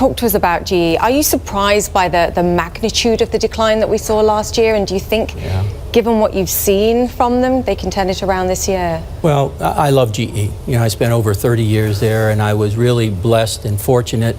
talk to us about GE. Are you surprised by the magnitude of the decline that we saw last year? And do you think, given what you've seen from them, they can turn it around this year? Well, I love GE. You know, I spent over 30 years there, and I was really blessed and fortunate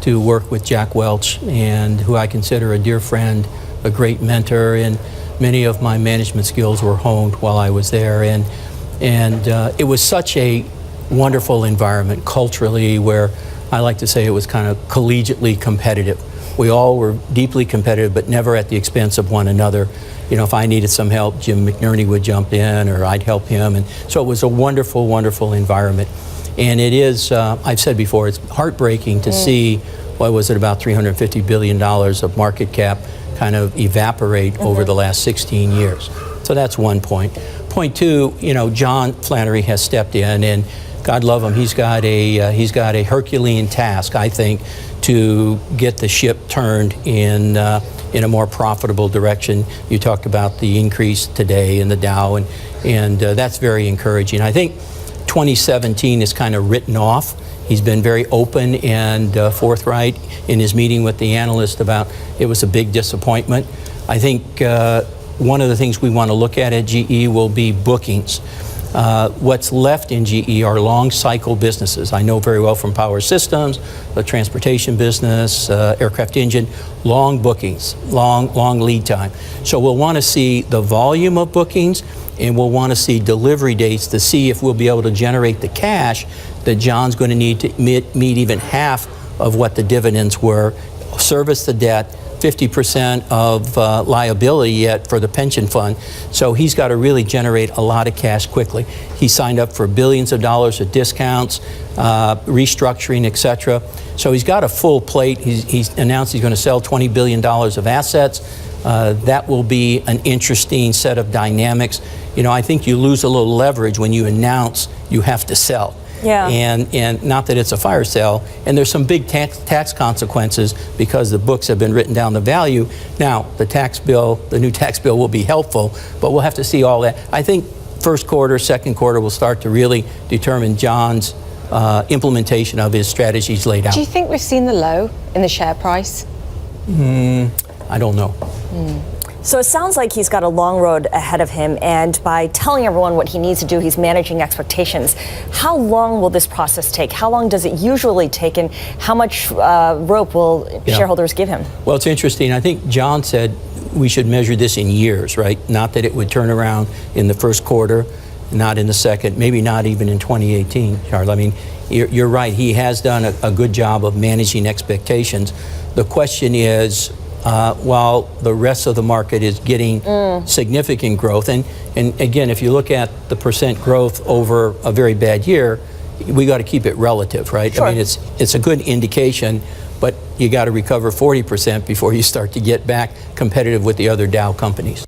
to work with Jack Welch, and who I consider a dear friend, a great mentor, and many of my management skills were honed while I was there. And it was such a wonderful environment culturally, where I like to say it was kind of collegiately competitive. We all were deeply competitive, but never at the expense of one another. You know, if I needed some help, Jim McNerney would jump in, or I'd help him. And so it was a wonderful, wonderful environment. And it is, I've said before, it's heartbreaking to see, what was it, about $350 billion of market cap kind of evaporate over the last 16 years. So that's one point. Point two, you know, John Flannery has stepped in, and God love him, he's got a Herculean task, I think, to get the ship turned in a more profitable direction. You talked about the increase today in the Dow, and that's very encouraging. I think 2017 is kind of written off. He's been very open and forthright in his meeting with the analyst about it was a big disappointment. I think one of the things we want to look at GE will be bookings. What's left in GE are long cycle businesses. I know very well from power systems, the transportation business, aircraft engine, long bookings, long lead time. So we'll want to see the volume of bookings, and we'll want to see delivery dates to see if we'll be able to generate the cash that John's going to need to meet even half of what the dividends were, service the debt, 50% of liability yet for the pension fund. So he's got to really generate a lot of cash quickly. He signed up for billions of dollars of discounts, restructuring, etc. So he's got a full plate. He's announced he's going to sell $20 billion of assets. That will be an interesting set of dynamics. You know, I think you lose a little leverage when you announce you have to sell. Yeah. And not that it's a fire sale, and there's some big tax consequences because the books have been written down the value. Now, the new tax bill will be helpful, but we'll have to see all that. I think first quarter, second quarter will start to really determine John's implementation of his strategies laid out. Do you think we've seen the low in the share price? I don't know. So it sounds like he's got a long road ahead of him, and by telling everyone what he needs to do, he's managing expectations. How long will this process take? How long does it usually take, and how much rope will shareholders give him? Well, it's interesting. I think John said we should measure this in years, right? Not that it would turn around in the first quarter, not in the second, maybe not even in 2018, Charles. I mean, you're right. He has done a good job of managing expectations. The question is, while the rest of the market is getting significant growth. And again, if you look at the percent growth over a very bad year, we got to keep it relative, right? Sure. I mean, it's a good indication, but you got to recover 40% before you start to get back competitive with the other Dow companies.